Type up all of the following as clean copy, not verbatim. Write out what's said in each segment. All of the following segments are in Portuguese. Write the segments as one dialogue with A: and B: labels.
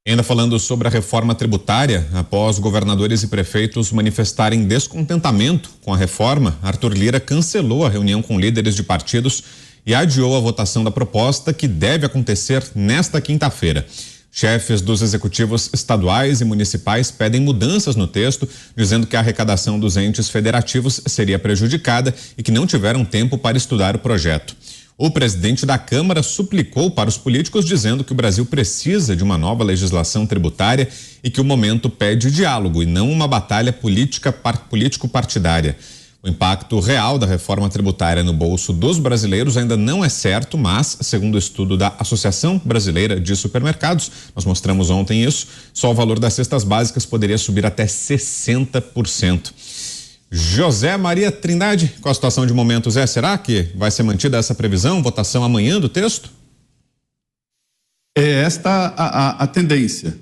A: Ainda falando sobre a reforma tributária, após governadores e prefeitos manifestarem descontentamento com a reforma, Arthur Lira cancelou a reunião com líderes de partidos e adiou a votação da proposta, que deve acontecer nesta quinta-feira. Chefes dos executivos estaduais e municipais pedem mudanças no texto, dizendo que a arrecadação dos entes federativos seria prejudicada e que não tiveram tempo para estudar o projeto. O presidente da Câmara suplicou para os políticos, dizendo que o Brasil precisa de uma nova legislação tributária e que o momento pede diálogo e não uma batalha político-partidária. O impacto real da reforma tributária no bolso dos brasileiros ainda não é certo, mas, segundo o estudo da Associação Brasileira de Supermercados, nós mostramos ontem isso, só o valor das cestas básicas poderia subir até 60%. José Maria Trindade, qual a situação de momento, Zé? Será que vai ser mantida essa previsão, votação amanhã do texto?
B: É esta a tendência.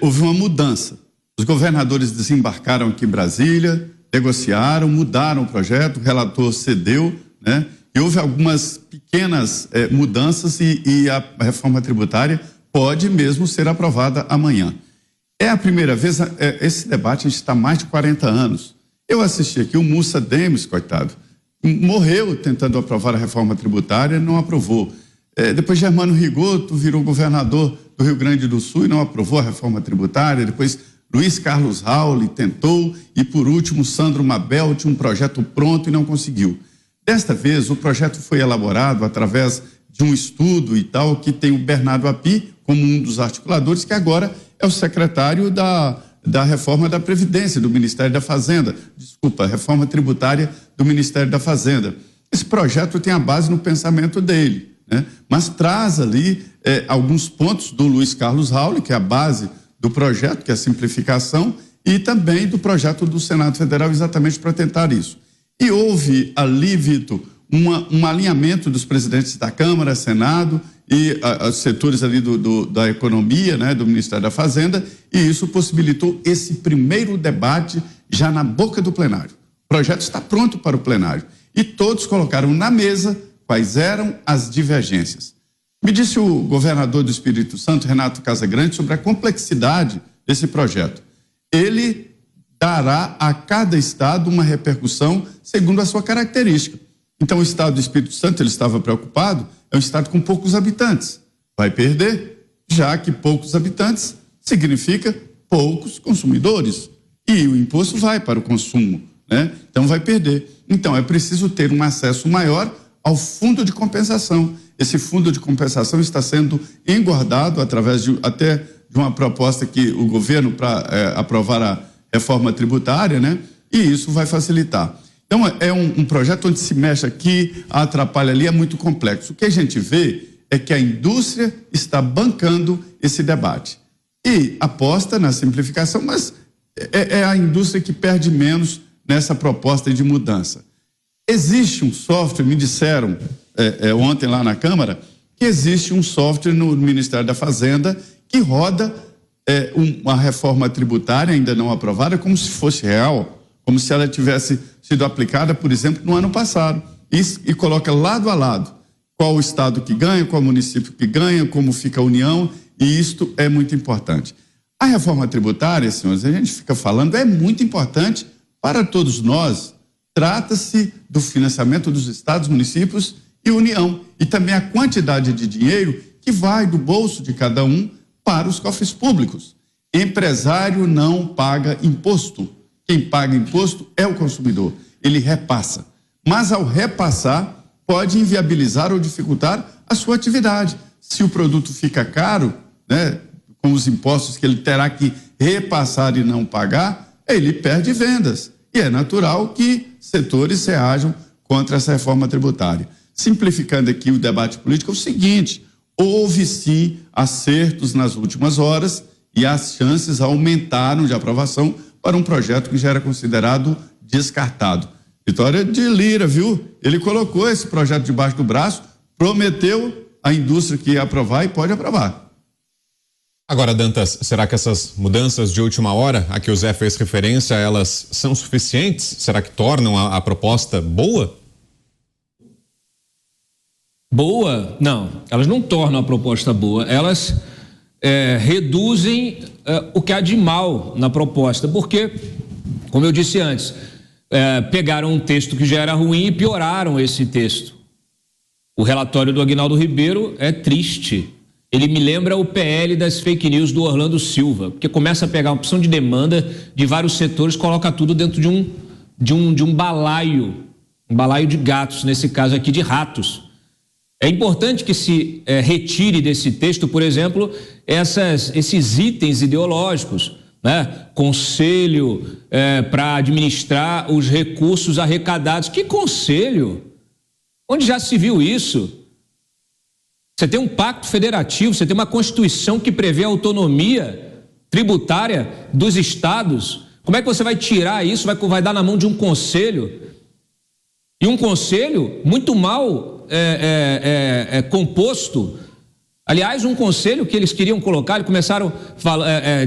B: Houve uma mudança. Os governadores desembarcaram aqui em Brasília, negociaram, mudaram o projeto, o relator cedeu, né? E houve algumas pequenas mudanças e a reforma tributária pode mesmo ser aprovada amanhã. É a primeira vez, esse debate a gente está há mais de 40 anos. Eu assisti aqui o Mussa Demes, coitado, morreu tentando aprovar a reforma tributária, não aprovou. Depois Germano Rigoto virou governador do Rio Grande do Sul e não aprovou a reforma tributária. Depois Luiz Carlos Rauli tentou e, por último, Sandro Mabel tinha um projeto pronto e não conseguiu. Desta vez, o projeto foi elaborado através de um estudo e tal, que tem o Bernardo Api como um dos articuladores, que agora é o secretário da reforma da Previdência, do Ministério da Fazenda. Desculpa, reforma tributária do Ministério da Fazenda. Esse projeto tem a base no pensamento dele, né? Mas traz ali alguns pontos do Luiz Carlos Rauli, que é a base do projeto, que é a simplificação, e também do projeto do Senado Federal, exatamente para tentar isso. E houve ali, Vitor, um alinhamento dos presidentes da Câmara, Senado e os setores ali da economia, né, do Ministério da Fazenda, e isso possibilitou esse primeiro debate já na boca do plenário. O projeto está pronto para o plenário e todos colocaram na mesa quais eram as divergências. Me disse o governador do Espírito Santo, Renato Casagrande, sobre a complexidade desse projeto. Ele dará a cada estado uma repercussão segundo a sua característica. Então, o estado do Espírito Santo, ele estava preocupado, é um estado com poucos habitantes. Vai perder, já que poucos habitantes significa poucos consumidores. E o imposto vai para o consumo, né? Então, vai perder. Então, é preciso ter um acesso maior ao fundo de compensação. Esse fundo de compensação está sendo engordado através até de uma proposta que o governo para aprovar a reforma tributária, né? E isso vai facilitar. Então, é um projeto onde se mexe aqui, atrapalha ali, é muito complexo. O que a gente vê é que a indústria está bancando esse debate e aposta na simplificação, mas é a indústria que perde menos nessa proposta de mudança. Existe um software, me disseram ontem lá na Câmara, que existe um software no Ministério da Fazenda que roda uma reforma tributária ainda não aprovada como se fosse real, como se ela tivesse sido aplicada, por exemplo, no ano passado, e coloca lado a lado qual o estado que ganha, qual o município que ganha, como fica a União, e isto é muito importante. A reforma tributária, senhores, a gente fica falando, é muito importante para todos nós. Trata-se do financiamento dos estados, municípios e União, e também a quantidade de dinheiro que vai do bolso de cada um para os cofres públicos. Empresário não paga imposto. Quem paga imposto é o consumidor. Ele repassa. Mas, ao repassar, pode inviabilizar ou dificultar a sua atividade. Se o produto fica caro, né, com os impostos que ele terá que repassar e não pagar, ele perde vendas. E é natural que setores reajam contra essa reforma tributária. Simplificando aqui o debate político, é o seguinte: houve sim acertos nas últimas horas e as chances aumentaram de aprovação para um projeto que já era considerado descartado. Vitória de Lira, viu? Ele colocou esse projeto debaixo do braço, prometeu à indústria que ia aprovar e pode aprovar.
A: Agora, Dantas, será que essas mudanças de última hora, a que o Zé fez referência, elas são suficientes? Será que tornam a proposta boa?
C: Boa? Não, elas não tornam a proposta boa, elas reduzem o que há de mal na proposta, porque, como eu disse antes, pegaram um texto que já era ruim e pioraram esse texto. O relatório do Aguinaldo Ribeiro é triste. Ele me lembra o PL das fake news do Orlando Silva, porque começa a pegar uma opção de demanda de vários setores, coloca tudo dentro de um balaio de gatos, nesse caso aqui de ratos. É importante que se retire desse texto, por exemplo, esses itens ideológicos, né? Conselho para administrar os recursos arrecadados. Que conselho? Onde já se viu isso? Você tem um pacto federativo, você tem uma Constituição que prevê a autonomia tributária dos estados. Como é que você vai tirar isso? Vai dar na mão de um conselho? E um conselho muito mal composto. Aliás, um conselho que eles queriam colocar, eles começaram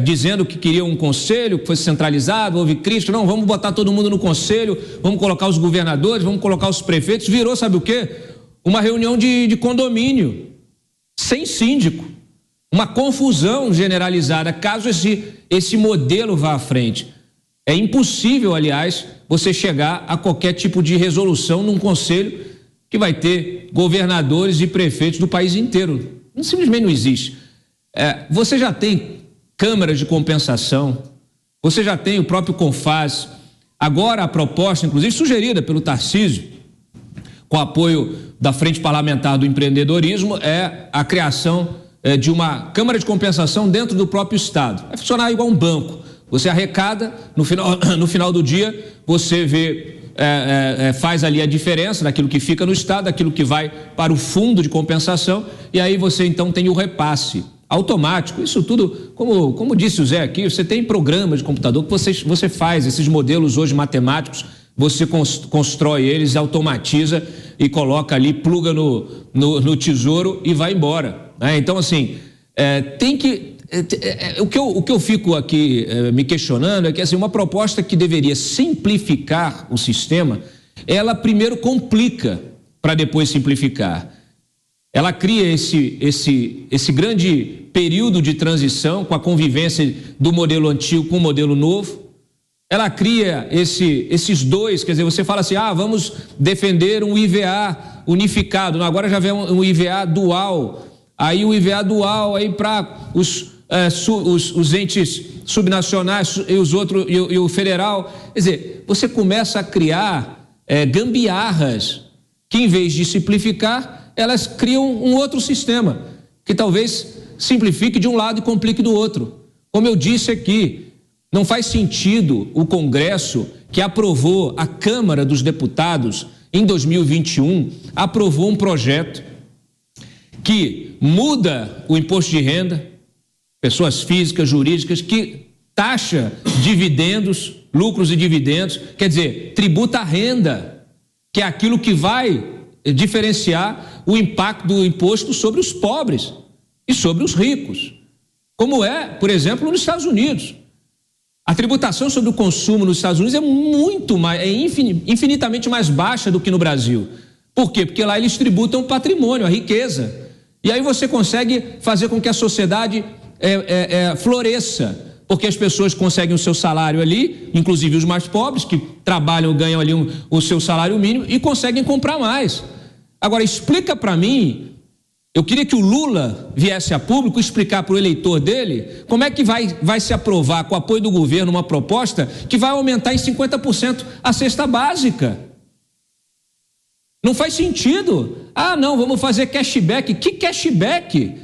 C: dizendo que queriam um conselho que fosse centralizado, houve crítica, não, vamos botar todo mundo no conselho, vamos colocar os governadores, vamos colocar os prefeitos, virou, sabe o quê? Uma reunião de condomínio, sem síndico, uma confusão generalizada, caso esse modelo vá à frente. É impossível, aliás, você chegar a qualquer tipo de resolução num conselho que vai ter governadores e prefeitos do país inteiro. Simplesmente não existe. Você já tem câmaras de compensação, você já tem o próprio CONFAS. Agora a proposta, inclusive sugerida pelo Tarcísio, com apoio da Frente Parlamentar do Empreendedorismo, é a criação de uma câmara de compensação dentro do próprio Estado. Vai funcionar igual um banco. Você arrecada, no final do dia, você vê, faz ali a diferença daquilo que fica no Estado, daquilo que vai para o fundo de compensação, e aí você então tem o repasse automático. Isso tudo, como disse o Zé aqui, você tem programas de computador que você faz esses modelos hoje matemáticos, você constrói eles, automatiza e coloca ali, pluga no tesouro e vai embora, né? Então, assim, tem que... O que eu fico aqui me questionando é que, assim, uma proposta que deveria simplificar o sistema, ela primeiro complica para depois simplificar. Ela cria esse grande período de transição com a convivência do modelo antigo com o modelo novo. Ela cria esses dois, quer dizer, você fala assim, vamos defender um IVA unificado, não, agora já vem um IVA dual, aí o IVA dual aí para os entes subnacionais e os outros e o federal. Quer dizer, você começa a criar gambiarras que, em vez de simplificar, elas criam um outro sistema que talvez simplifique de um lado e complique do outro. Como eu disse aqui, não faz sentido o Congresso, que aprovou, a Câmara dos Deputados em 2021, aprovou um projeto que muda o imposto de renda, pessoas físicas, jurídicas, que taxa dividendos, lucros e dividendos, quer dizer, tributa a renda, que é aquilo que vai diferenciar o impacto do imposto sobre os pobres e sobre os ricos, como é, por exemplo, nos Estados Unidos. A tributação sobre o consumo nos Estados Unidos é infinitamente mais baixa do que no Brasil. Por quê? Porque lá eles tributam o patrimônio, a riqueza. E aí você consegue fazer com que a sociedade floresça, porque as pessoas conseguem o seu salário ali, inclusive os mais pobres, que trabalham, ganham ali o seu salário mínimo e conseguem comprar mais. Agora, explica para mim, eu queria que o Lula viesse a público explicar para o eleitor dele como é que vai se aprovar com o apoio do governo uma proposta que vai aumentar em 50% a cesta básica. Não faz sentido. Não, vamos fazer cashback. Que cashback?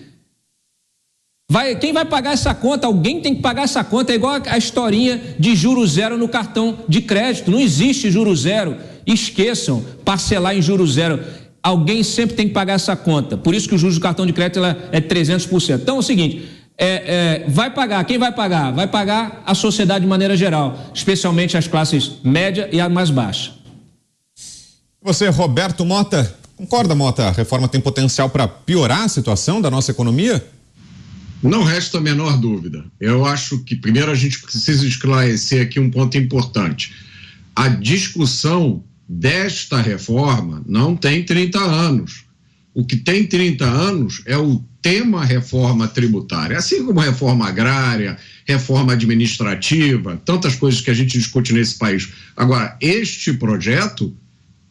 C: Quem vai pagar essa conta? Alguém tem que pagar essa conta. É igual a historinha de juros zero no cartão de crédito. Não existe juros zero. Esqueçam, parcelar em juros zero. Alguém sempre tem que pagar essa conta. Por isso que o juros do cartão de crédito é 300%. Então é o seguinte, vai pagar. Quem vai pagar? Vai pagar a sociedade de maneira geral, especialmente as classes média e a mais baixa.
A: Você, Roberto Mota, concorda, Mota? A reforma tem potencial para piorar a situação da nossa economia?
D: Não resta a menor dúvida. Eu acho que primeiro a gente precisa esclarecer aqui um ponto importante. A discussão desta reforma não tem 30 anos. O que tem 30 anos é o tema reforma tributária, assim como reforma agrária, reforma administrativa, tantas coisas que a gente discute nesse país. Agora, este projeto,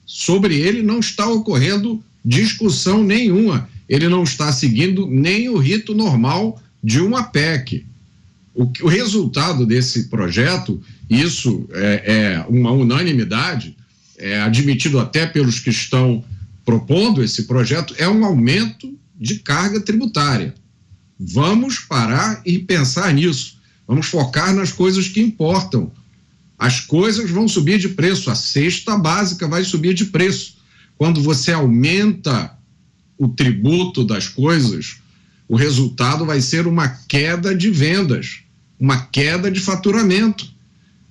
D: sobre ele não está ocorrendo discussão nenhuma, ele não está seguindo nem o rito normal de uma PEC. O resultado desse projeto, isso é uma unanimidade, admitido até pelos que estão propondo esse projeto, é um aumento de carga tributária. Vamos parar e pensar nisso. Vamos focar nas coisas que importam. As coisas vão subir de preço, a cesta básica vai subir de preço. Quando você aumenta o tributo das coisas, o resultado vai ser uma queda de vendas, uma queda de faturamento,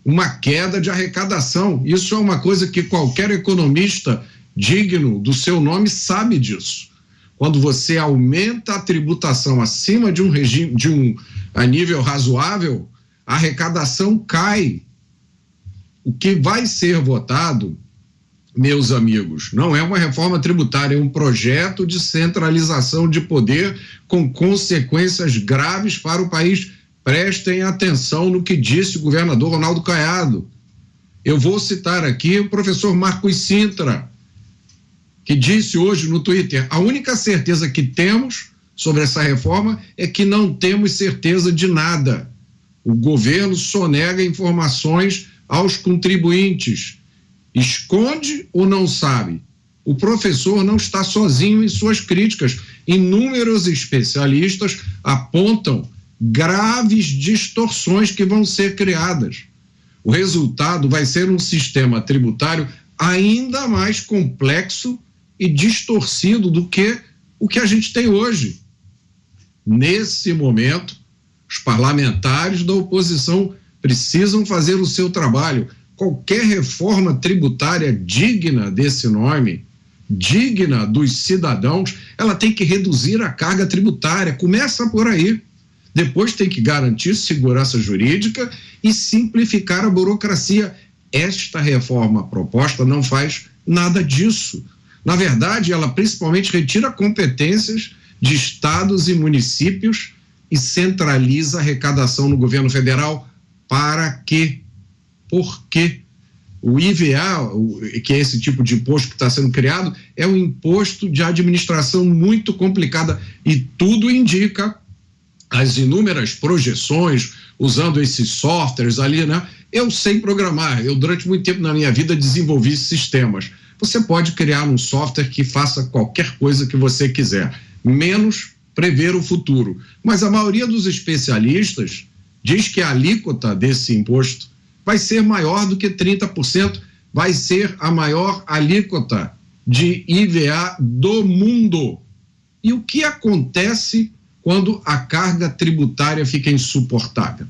D: uma queda de arrecadação. Isso é uma coisa que qualquer economista digno do seu nome sabe disso. Quando você aumenta a tributação acima de um regime, a nível razoável, a arrecadação cai. O que vai ser votado, meus amigos, não é uma reforma tributária, é um projeto de centralização de poder com consequências graves para o país. Prestem atenção no que disse o governador Ronaldo Caiado. Eu vou citar aqui o professor Marcos Sintra, que disse hoje no Twitter: a única certeza que temos sobre essa reforma é que não temos certeza de nada. O governo sonega informações aos contribuintes, esconde ou não sabe. O professor não está sozinho em suas críticas. Inúmeros especialistas apontam graves distorções que vão ser criadas. O resultado vai ser um sistema tributário ainda mais complexo e distorcido do que o que a gente tem hoje. Nesse momento, os parlamentares da oposição precisam fazer o seu trabalho. Qualquer reforma tributária digna desse nome, digna dos cidadãos, ela tem que reduzir a carga tributária. Começa por aí. Depois tem que garantir segurança jurídica e simplificar a burocracia. Esta reforma proposta não faz nada disso. Na verdade, ela principalmente retira competências de estados e municípios e centraliza a arrecadação no governo federal. Para quê? Por quê? O IVA, que é esse tipo de imposto que está sendo criado, é um imposto de administração muito complicada e tudo indica, as inúmeras projeções, usando esses softwares ali, né? Eu sei programar, eu durante muito tempo na minha vida desenvolvi sistemas. Você pode criar um software que faça qualquer coisa que você quiser, menos prever o futuro. Mas a maioria dos especialistas diz que a alíquota desse imposto vai ser maior do que 30%, vai ser a maior alíquota de IVA do mundo. E o que acontece quando a carga tributária fica insuportável?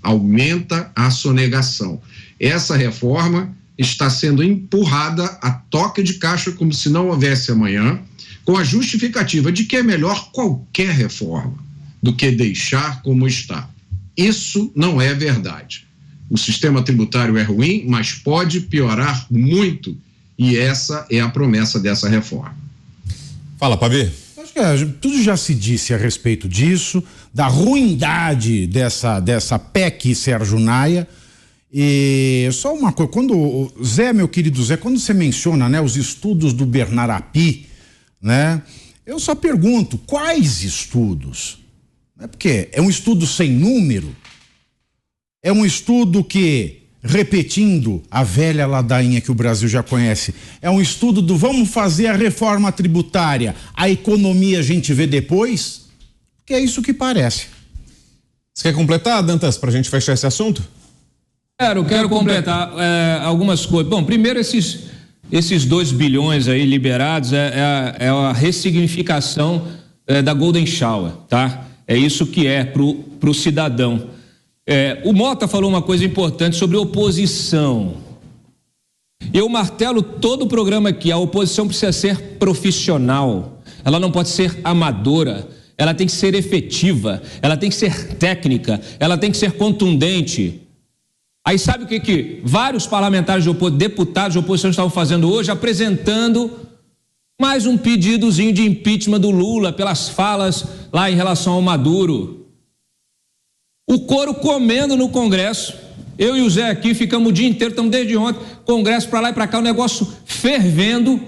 D: Aumenta a sonegação. Essa reforma está sendo empurrada a toque de caixa como se não houvesse amanhã, com a justificativa de que é melhor qualquer reforma do que deixar como está. Isso não é verdade. O sistema tributário é ruim, mas pode piorar muito, e essa é a promessa dessa reforma.
A: Fala, Pavê.
E: Acho que tudo já se disse a respeito disso, da ruindade dessa PEC Sérgio Naia. E só uma coisa, quando Zé, meu querido Zé, quando você menciona, né, os estudos do Bernard Api, né, eu só pergunto, quais estudos? Porque é um estudo sem número, é um estudo que, repetindo a velha ladainha que o Brasil já conhece, é um estudo do vamos fazer a reforma tributária, a economia a gente vê depois, que é isso que parece.
A: Você quer completar, Dantas, para a gente fechar esse assunto?
C: Quero completar algumas coisas. Bom, primeiro esses 2 bilhões aí liberados é a ressignificação da Golden Shower, tá? É isso que é pro cidadão. O Mota falou uma coisa importante sobre oposição. Eu martelo todo o programa aqui, a oposição precisa ser profissional, ela não pode ser amadora, ela tem que ser efetiva, ela tem que ser técnica, ela tem que ser contundente. Aí sabe o que vários parlamentares deputados de oposição estavam fazendo hoje? Apresentando Mais um pedidozinho de impeachment do Lula pelas falas lá em relação ao Maduro. O couro comendo no Congresso. Eu e o Zé aqui ficamos o dia inteiro, estamos desde ontem, Congresso para lá e para cá, o negócio fervendo.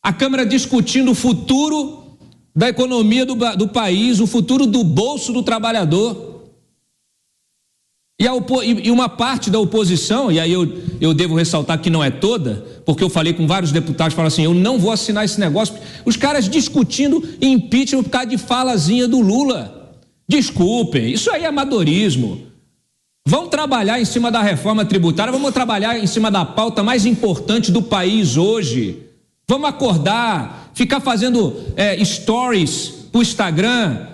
C: A Câmara discutindo o futuro da economia do país, o futuro do bolso do trabalhador. E uma parte da oposição, e aí eu devo ressaltar que não é toda, porque eu falei com vários deputados, falaram assim, eu não vou assinar esse negócio. Os caras discutindo impeachment por causa de falazinha do Lula. Desculpem, isso aí é amadorismo. Vamos trabalhar em cima da reforma tributária, vamos trabalhar em cima da pauta mais importante do país hoje. Vamos acordar, ficar fazendo stories pro Instagram,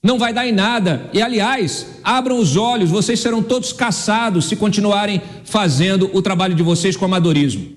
C: não vai dar em nada. E, aliás, abram os olhos, vocês serão todos caçados se continuarem fazendo o trabalho de vocês com amadorismo.